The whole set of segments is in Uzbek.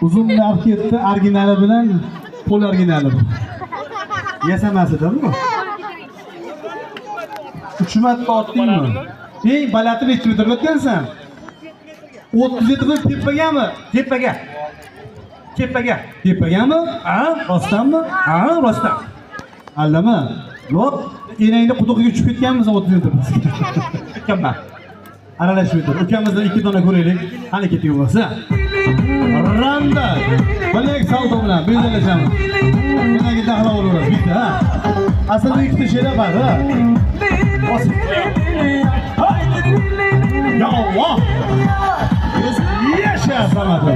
Uzun narxetni originali bilan pol originali. Yasamasida bu. 3 marta otdingmi? Ey, balati necha metr o'tgansan? 37 metr tepagami? Tepaga. Tepaga. Tepagami? Ha, rostdanmi? Ha, rostdan. Allama. Yo'q, enangni quduqiga tushib ketganmiz 30 metr. Kamma. Aralashib o'tir. Ukamizdan 2 dona ko'raylik. Qani keting bo'lsa. Randa. Bilek salto bilan bezalashamiz. Menga daxla olaveradi. Bitta, ha. Aslida ikkita she'ra bor, ha. Ya Allah! Yasha san'ati.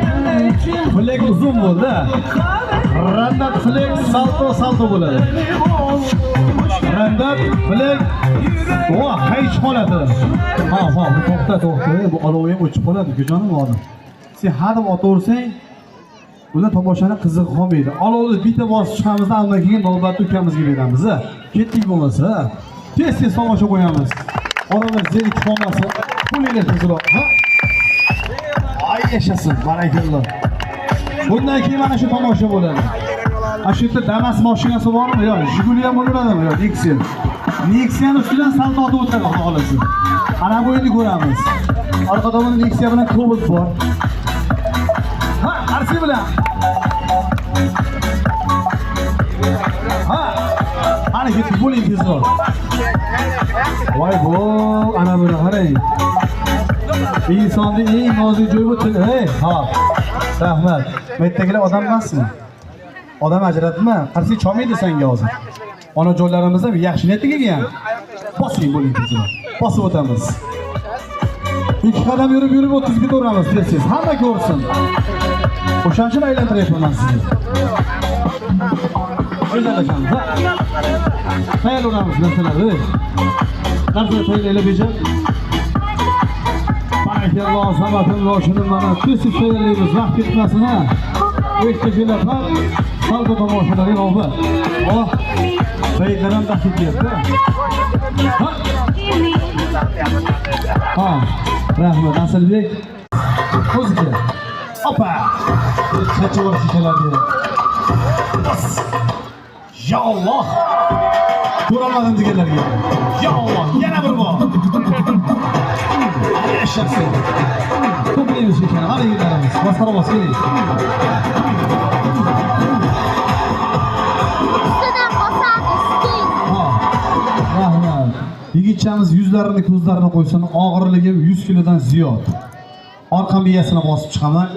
Bilek uzun bo'ldi. Randat bilek salto bo'ladi. Randat bilek qaychi qoladi. Ha, to'xta. Bu olovi ham o'chib qoladi, jonim olim. Sen hadib otaversang, bunda tomoshani qiziq qolmaydi. Olovni bitta bosib chiqamiz, undan keyin navbatni ukamizga beramiz. Ketdik bo'lmasa, tez tomosha qo'yamiz. Oralar zerik qolmasa, pulinglar tezroq, ha? Ay yashasin, barakalloh. Bundan keyin mana shu tomosha bo'ladi. Ana shu yerda Damas mashinasi bormi? Yo'q, Jiguli ham bo'ladimi? Yo'q, Nexia. Nexia'ni ustidan salto otib o'tadi, xohlasa. Ana bu endi ko'ramiz. Orqa tomonda Nexia bilan Cobalt bor. Ha, arsi bilan. Ha, ana ketib bo'ling tezroq. Voy bu, ana buni qarang. İnsonni eng nozik joyi bu til. Hey, ha. Rahmat. Bu yerdagilar odam emasmi? Odam ajratma. Qarshi cho'maydi senga hozir. Ona joylarimiz ham yaxshi niyatga kelgan. Bosing bo'ling tezroq. Bosib o'tamiz. 2 qadam yurib 30 ga to'g'ramiz tez. Hamma ko'rsin. O'shancha aylantiryapman men sizni. O'ylashamiz, ha? Tayyorlanamiz narsalar. Narsa tayyorlab bejab. Barakalloh, sabatimlo shuni mana tez tayyorlaymiz, vaqt ketmasin, ha. O'tkachilar ham salto tomoshalarga navbat. Oh, bayqaram tahdidiyapti. Ha, rahmat Asilbek. O'ziga. Opa! Necha bor shishalarni. Ya Allah! Ko'rolmadim deganlarga. Ya Allah, yana bir bor. Yashasın. To'playmiz ekan, hali yillarimiz. Bosqara bosaylik. Ustidan bosadi, sting. Ha. Rahmat. Yigitchamiz yuzlarini, ko'zlarini qo'ysin, og'irligi 100 kilodan ziyod. Orqa miyasini bosib chiqaman.